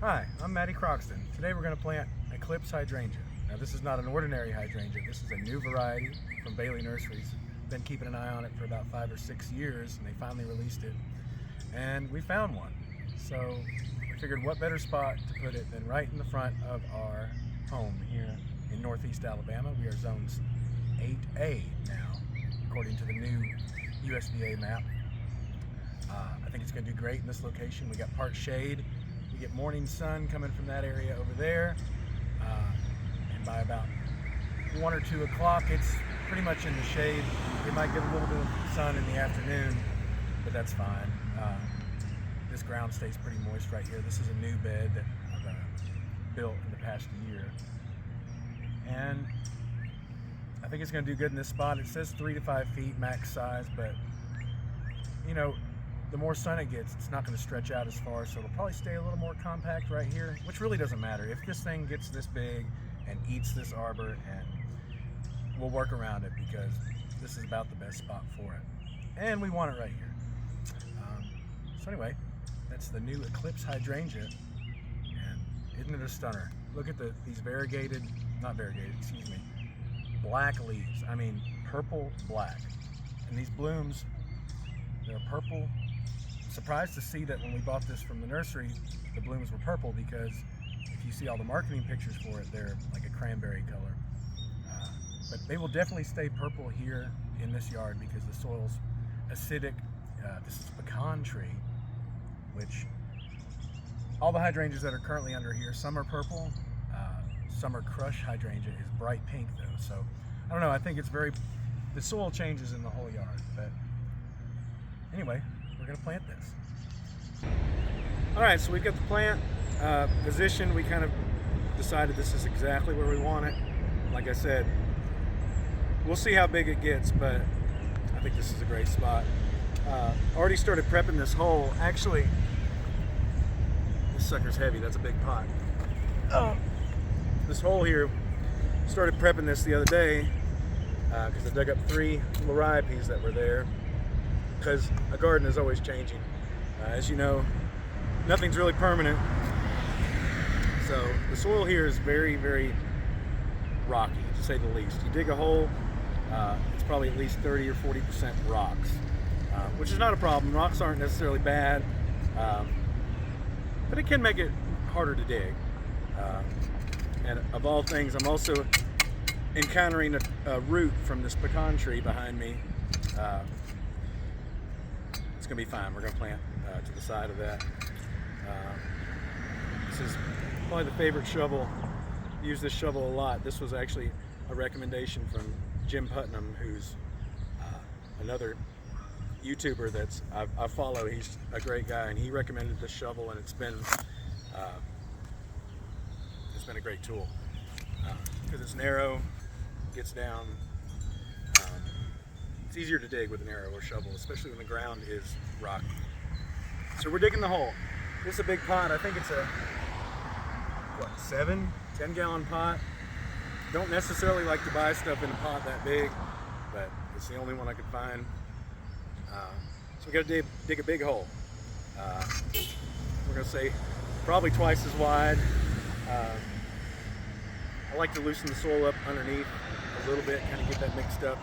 Hi, I'm Matty Croxton. Today we're going to plant Eclipse Hydrangea. Now this is not an ordinary hydrangea, this is a new variety from Bailey Nursuries. Been keeping an eye on it for about 5 or 6 years and they finally released it. And we found one. So we figured what better spot to put it than right in the front of our home here in northeast Alabama. We are zones 8A now, according to the new USDA map. I think it's going to do great in this location. We got part shade. We get morning sun coming from that area over there, and by about 1 or 2 o'clock it's pretty much in the shade. We might get a little bit of sun in the afternoon, but that's fine. This ground stays pretty moist right here. This is a new bed that I've built in the past year, and I think it's going to do good in this spot. It says 3 to 5 feet max size, but you know, the more sun it gets, it's not going to stretch out as far, so it'll probably stay a little more compact right here, which really doesn't matter. If this thing gets this big and eats this arbor, and we'll work around it because this is about the best spot for it. And we want it right here. So anyway, that's the new Eclipse Hydrangea, and isn't it a stunner? Look at these black leaves. I mean, purple black. And these blooms, they're purple. Surprised to see that when we bought this from the nursery, the blooms were purple, because if you see all the marketing pictures for it, they're like a cranberry color. But they will definitely stay purple here in this yard because the soil's acidic. This is pecan tree, which all the hydrangeas that are currently under here, some are purple, some are crush hydrangea is bright pink though. So I don't know, I think it's the soil changes in the whole yard. But anyway, we're gonna plant this. All right, so we've got the plant positioned. We kind of decided this is exactly where we want it. Like I said, we'll see how big it gets, but I think this is a great spot. Already started prepping this hole. Actually, this sucker's heavy, that's a big pot. This hole here, started prepping this the other day because I dug up 3 varieties that were there, because a garden is always changing. As you know, nothing's really permanent. So the soil here is very, very rocky, to say the least. You dig a hole, it's probably at least 30 or 40% rocks, which is not a problem. Rocks aren't necessarily bad, but it can make it harder to dig. And of all things, I'm also encountering a root from this pecan tree behind me. It's gonna be fine. We're gonna plant to the side of that. This is probably the favorite shovel. I use this shovel a lot. This was actually a recommendation from Jim Putnam, who's another YouTuber that's I follow. He's a great guy, and he recommended this shovel, and it's been a great tool because it's narrow, gets down. It's easier to dig with an arrow or shovel, especially when the ground is rocky. So we're digging the hole. This is a big pot. I think it's a 10 gallon pot. Don't necessarily like to buy stuff in a pot that big, but it's the only one I could find. So we got to dig a big hole. We're gonna say probably twice as wide. I like to loosen the soil up underneath a little bit, kind of get that mixed up.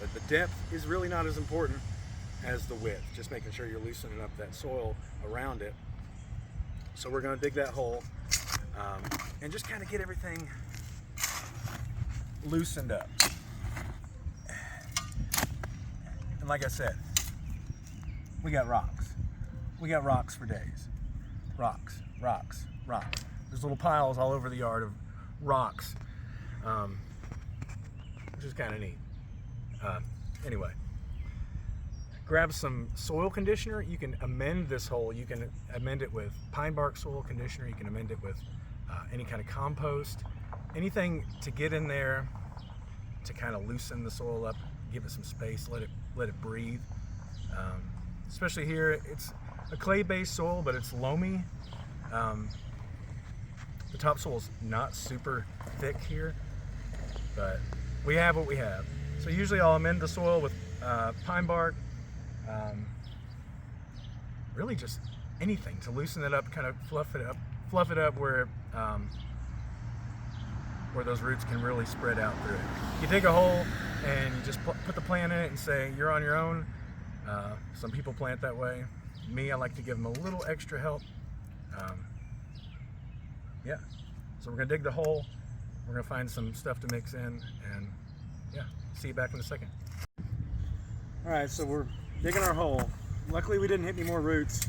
But the depth is really not as important as the width, just making sure you're loosening up that soil around it. So we're gonna dig that hole and just kind of get everything loosened up. And like I said, we got rocks. We got rocks for days. Rocks, rocks, rocks. There's little piles all over the yard of rocks, which is kind of neat. Anyway, grab some soil conditioner. You can amend this hole. You can amend it with pine bark soil conditioner. You can amend it with any kind of compost, anything to get in there to kind of loosen the soil up, give it some space, let it breathe. Especially here, it's a clay-based soil, but it's loamy. The topsoil's not super thick here, but we have what we have. So usually I'll amend the soil with pine bark, really just anything to loosen it up, kind of fluff it up where those roots can really spread out through it. You dig a hole and you just put the plant in it and say you're on your own. Some people plant that way. Me, I like to give them a little extra help. Yeah, so we're gonna dig the hole. We're gonna find some stuff to mix in, and yeah, see you back in a second. All right, so we're digging our hole. Luckily we didn't hit any more roots.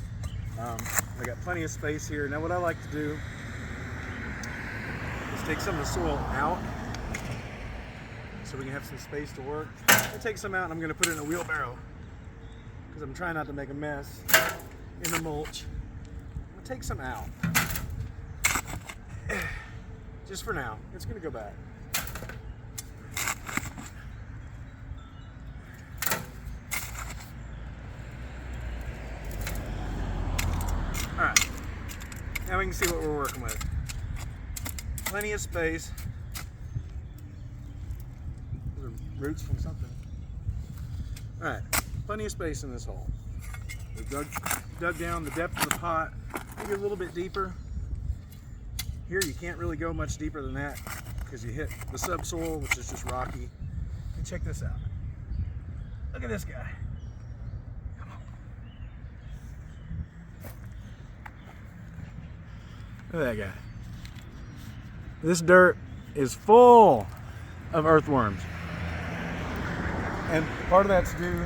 I got plenty of space here. Now what I like to do is take some of the soil out so we can have some space to work. I'll take some out and I'm gonna put it in a wheelbarrow because I'm trying not to make a mess in the mulch. I'm gonna take some out. Just for now, it's gonna go back. All right, now we can see what we're working with. Plenty of space. Those are roots from something. All right, plenty of space in this hole. We've dug down the depth of the pot, maybe a little bit deeper. Here you can't really go much deeper than that because you hit the subsoil, which is just rocky. And check this out. Look at this guy. Come on. Look at that guy. This dirt is full of earthworms. And part of that's due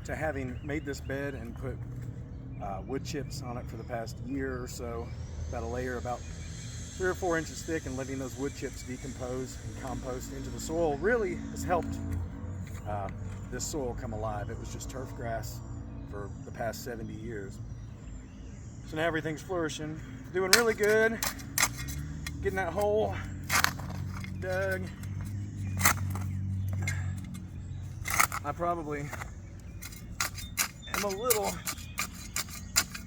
to having made this bed and put wood chips on it for the past year or so, about a layer about 3 or 4 inches thick, and letting those wood chips decompose and compost into the soil really has helped this soil come alive. It was just turf grass for the past 70 years. So now everything's flourishing, doing really good, getting that hole dug. I probably am a little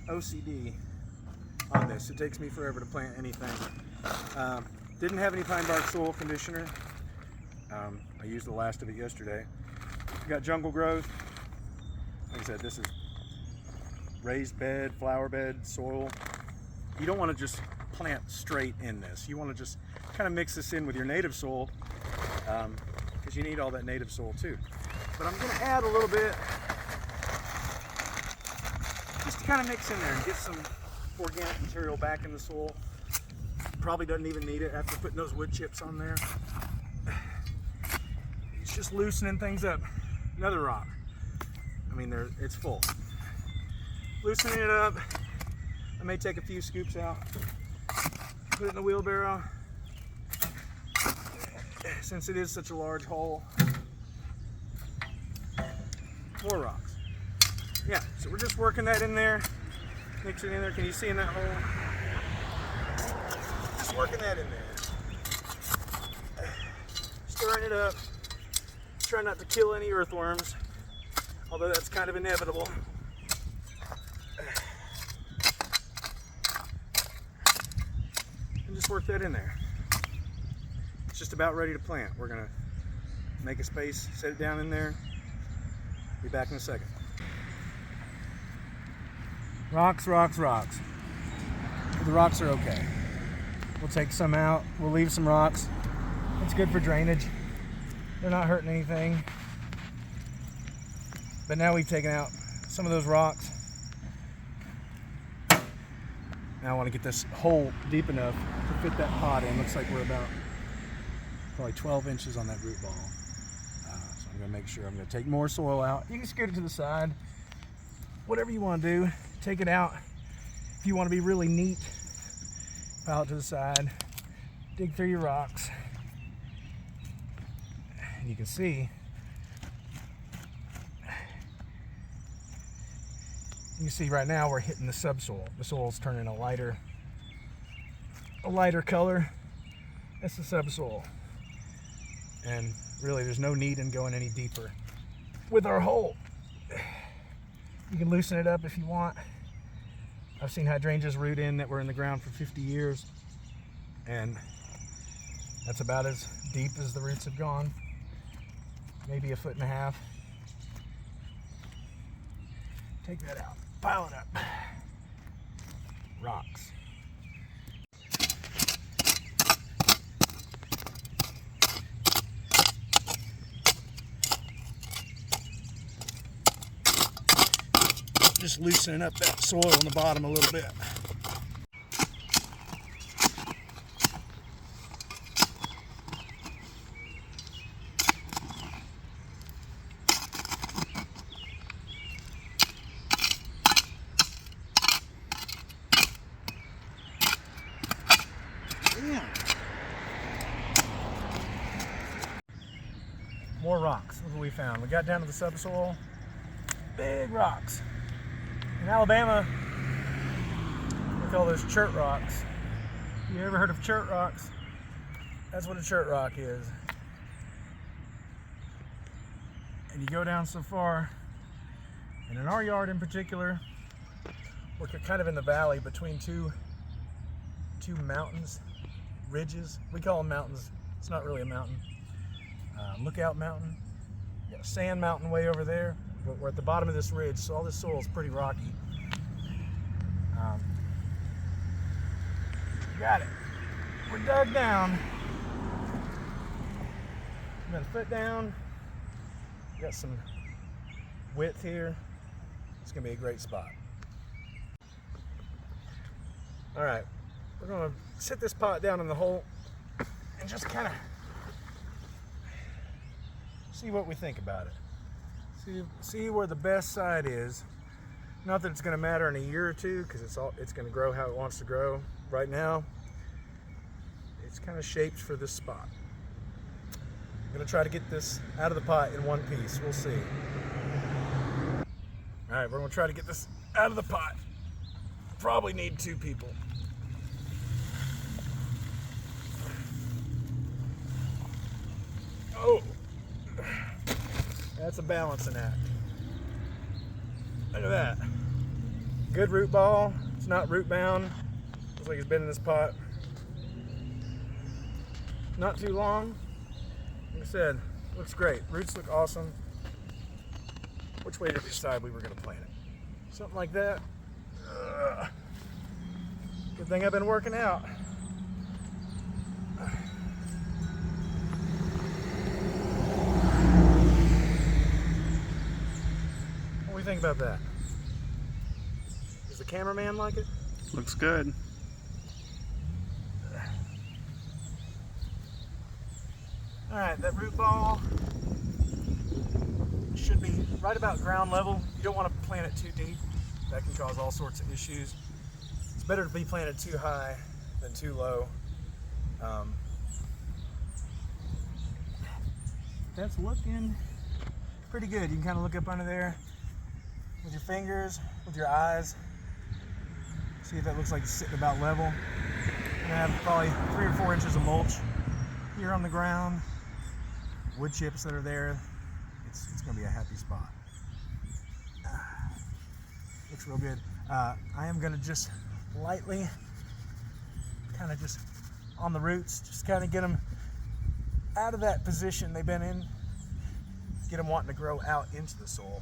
OCD on this. It takes me forever to plant anything. Didn't have any pine bark soil conditioner. I used the last of it yesterday. Got jungle growth. Like I said, this is raised bed, flower bed soil. You don't want to just plant straight in this. You want to just kind of mix this in with your native soil because you need all that native soil too. But I'm going to add a little bit just to kind of mix in there and get some organic material back in the soil. Probably doesn't even need it after putting those wood chips on there. It's just loosening things up. Another rock. I mean, it's full. Loosening it up. I may take a few scoops out, put it in the wheelbarrow. Since it is such a large hole. More rocks. Yeah, so we're just working that in there, mixing it in there. Can you see in that hole? Just working that in there. Stirring it up. Trying not to kill any earthworms, although that's kind of inevitable. And just work that in there. It's just about ready to plant. We're gonna make a space, set it down in there. Be back in a second. Rocks, rocks, rocks. The rocks are okay. We'll take some out. We'll leave some rocks. It's good for drainage. They're not hurting anything. But now we've taken out some of those rocks. Now I want to get this hole deep enough to fit that pot in. Looks like we're about probably 12 inches on that root ball. So I'm going to make sure I'm going to take more soil out. You can scoot it to the side. Whatever you want to do. Take it out. If you want to be really neat, pile it to the side. Dig through your rocks. And you can see right now we're hitting the subsoil. The soil's turning a lighter color. That's the subsoil. And really there's no need in going any deeper with our hole. You can loosen it up if you want. I've seen hydrangeas root in that were in the ground for 50 years, and that's about as deep as the roots have gone. Maybe 1.5 feet. Take that out. Pile it up. Rocks. Just loosening up that soil on the bottom a little bit. More rocks. Look what we found. We got down to the subsoil. Big rocks. In Alabama, we call those chert rocks. You ever heard of chert rocks? That's what a chert rock is. And you go down so far, and in our yard in particular, we're kind of in the valley between two mountains, ridges. We call them mountains. It's not really a mountain. Lookout Mountain. You got Sand Mountain way over there. But we're at the bottom of this ridge, so all this soil is pretty rocky. Got it. We're dug down. About a foot down. Got some width here. It's gonna be a great spot. All right, we're gonna sit this pot down in the hole and just kind of see what we think about it. See where the best side is. Not that it's going to matter in a year or two, because it's going to grow how it wants to grow. Right now, it's kind of shaped for this spot. I'm going to try to get this out of the pot in one piece. We'll see. All right, we're going to try to get this out of the pot. Probably need 2 people. Oh. That's a balancing act. Look at that. Good root ball. It's not root bound. Looks like it's been in this pot not too long. Like I said, looks great. Roots look awesome. Which way did we decide we were going to plant it? Something like that. Good thing I've been working out. What do you think about that? Does the cameraman like it? Looks good. Alright, that root ball should be right about ground level. You don't want to plant it too deep. That can cause all sorts of issues. It's better to be planted too high than too low. That's looking pretty good. You can kind of look up under there with your fingers, with your eyes. See if that looks like it's sitting about level. I'm gonna have probably 3 or 4 inches of mulch here on the ground. Wood chips that are there. It's gonna be a happy spot. Looks real good. I am gonna just lightly, kind of just on the roots, just kind of get them out of that position they've been in. Get them wanting to grow out into the soil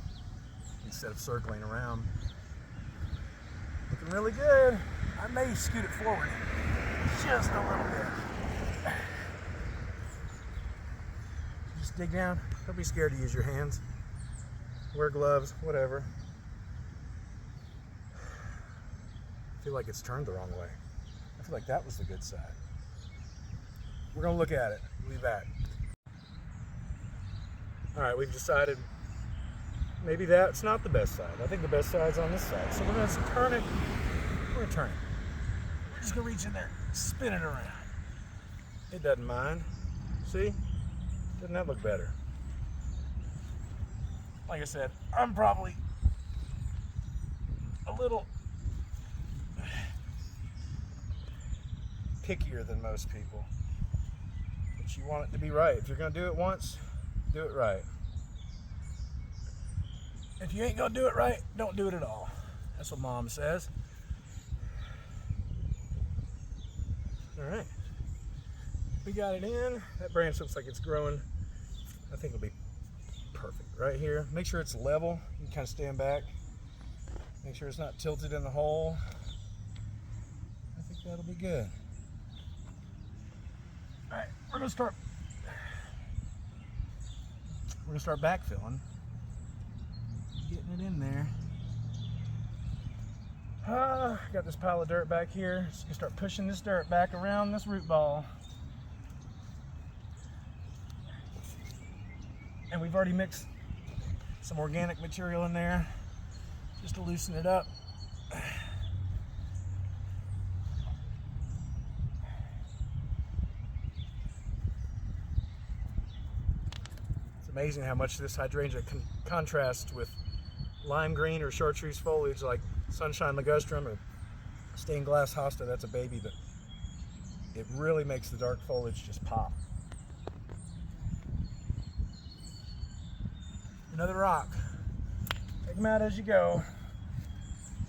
instead of circling around. Looking really good. I may scoot it forward just a little bit. Just dig down. Don't be scared to use your hands. Wear gloves, whatever. I feel like it's turned the wrong way. I feel like that was the good side. We're gonna look at it. We'll be back. All right, we've decided maybe that's not the best side. I think the best side's on this side. So we're gonna turn it. We're gonna turn it. We're just gonna reach in there, spin it around. It doesn't mind. See? Doesn't that look better? Like I said, I'm probably a little pickier than most people. But you want it to be right. If you're gonna do it once, do it right. If you ain't gonna do it right, don't do it at all. That's what Mom says. All right, we got it in. That branch looks like it's growing. I think it'll be perfect right here. Make sure it's level. You can kind of stand back. Make sure it's not tilted in the hole. I think that'll be good. All right, we're gonna start backfilling, getting it in there. Got this pile of dirt back here. So you start pushing this dirt back around this root ball. And we've already mixed some organic material in there just to loosen it up. It's amazing how much this hydrangea can contrast with lime green or chartreuse foliage like sunshine ligustrum or stained glass hosta. That's a baby, but it really makes the dark foliage just pop. Another rock. Take them out as you go.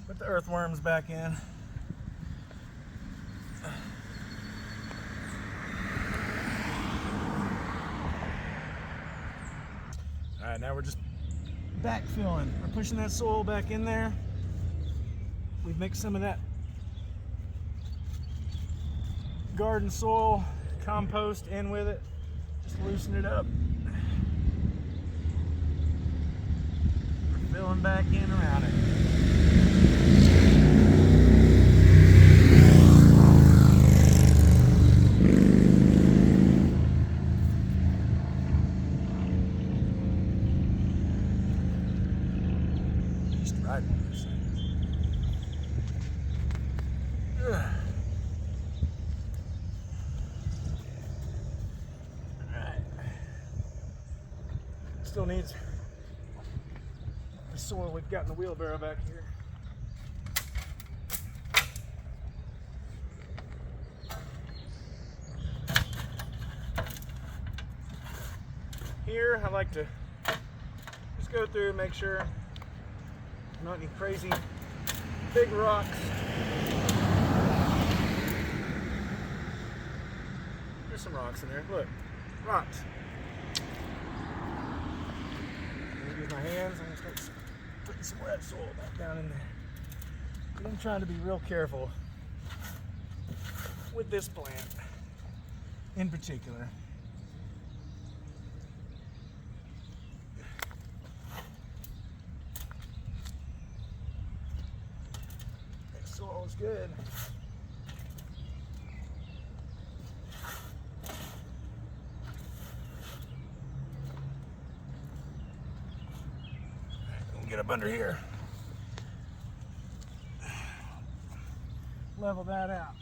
Put the earthworms back in. All right, now we're just backfilling. We're pushing that soil back in there. We've mixed some of that garden soil compost in with it. Just loosen it up. We're filling back in around it. Just right on those things. Alright. Still needs the soil we've got in the wheelbarrow back here. Here, I like to just go through and make sure not any crazy big rocks. There's some rocks in there. Look, rocks. I'm gonna use my hands. I'm gonna start putting some wet soil back down in there. And I'm trying to be real careful with this plant in particular. Soil is good. We'll get up under here. Level that out.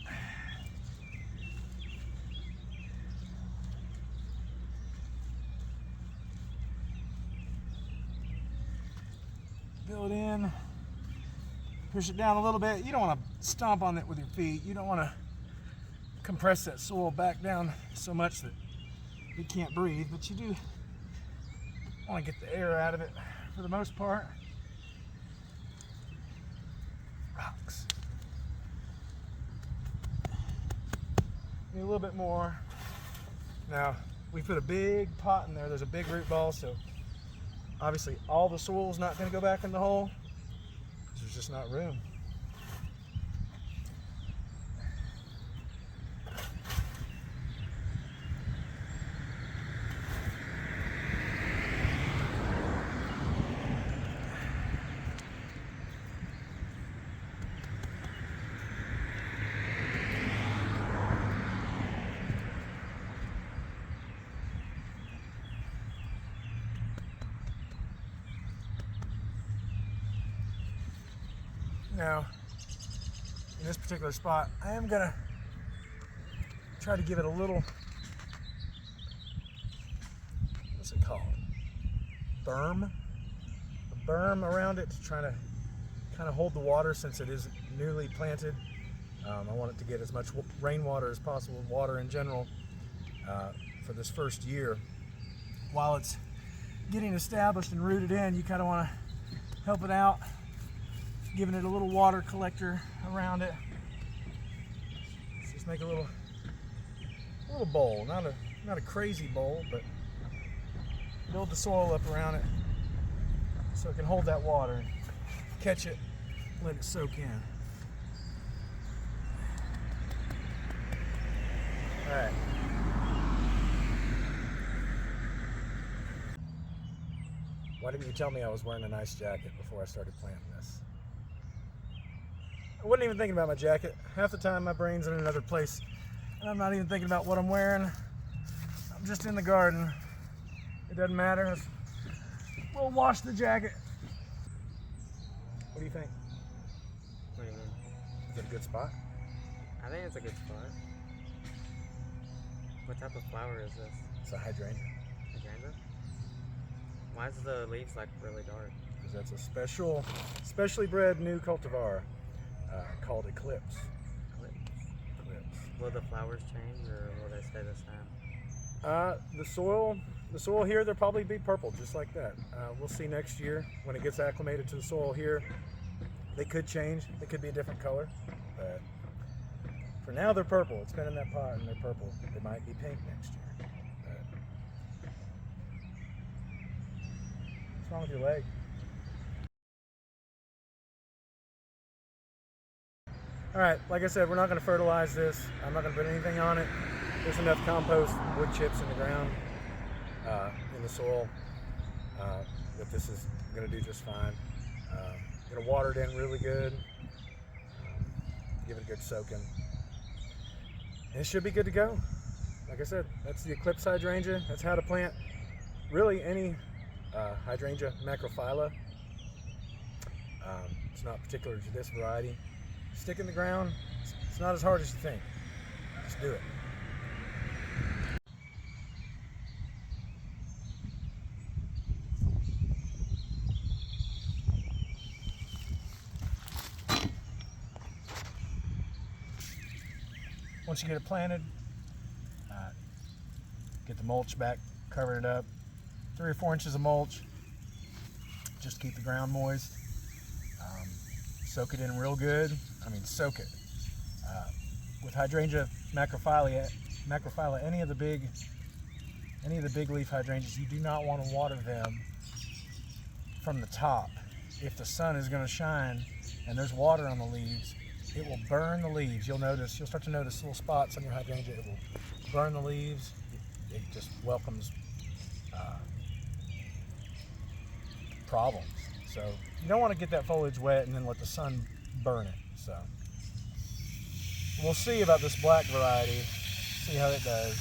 Fill it in. Push it down a little bit. You don't want to stomp on it with your feet. You don't want to compress that soil back down so much that it can't breathe, but you do want to get the air out of it for the most part. Rocks. Need a little bit more. Now, we put a big pot in there. There's a big root ball, so obviously all the soil is not going to go back in the hole. There's just not room. Now, in this particular spot, I am gonna try to give it a little, what's it called? Berm? A berm around it to try to kind of hold the water since it is newly planted. I want it to get as much rainwater as possible, water in general, for this first year. While it's getting established and rooted in, you kind of want to help it out, giving it a little water collector around it. Let's just make a little bowl, not a crazy bowl, but build the soil up around it so it can hold that water, catch it let it soak in. All right. Why didn't you tell me I was wearing a nice jacket before I started planting this? I wasn't even thinking about my jacket. Half the time my brain's in another place and I'm not even thinking about what I'm wearing. I'm just in the garden. It doesn't matter. We'll wash the jacket. What do you think? What do you mean? Is it a good spot? I think it's a good spot. What type of flower is this? It's a hydrangea. Hydrangea? Why is the leaves like really dark? Because that's a specially bred new cultivar called Eclipse. Eclipse. Will the flowers change or will they stay the same? The soil here, they'll probably be purple, just like that. We'll see next year when it gets acclimated to the soil here. They could change. They could be a different color, but for now they're purple. It's been in that pot and they're purple. They might be pink next year. But what's wrong with your leg? All right, like I said, we're not going to fertilize this. I'm not going to put anything on it. There's enough compost, wood chips in the ground, in the soil, that this is going to do just fine. Going to water it in really good, give it a good soaking, and it should be good to go. Like I said, that's the Eclipse hydrangea. That's how to plant really any hydrangea Macrophylla. It's not particular to this variety. Stick in the ground. It's not as hard as you think. Just do it. Once you get it planted, get the mulch back, cover it up. 3 or 4 inches of mulch, just keep the ground moist. Soak it in real good. I mean, soak it. With hydrangea Macrophylla, any of the big leaf hydrangeas, you do not want to water them from the top. If the sun is going to shine and there's water on the leaves, it will burn the leaves. You'll start to notice little spots on your hydrangea. It will burn the leaves. It just welcomes problems. So you don't want to get that foliage wet and then let the sun burn it. So we'll see about this black variety, see how it does.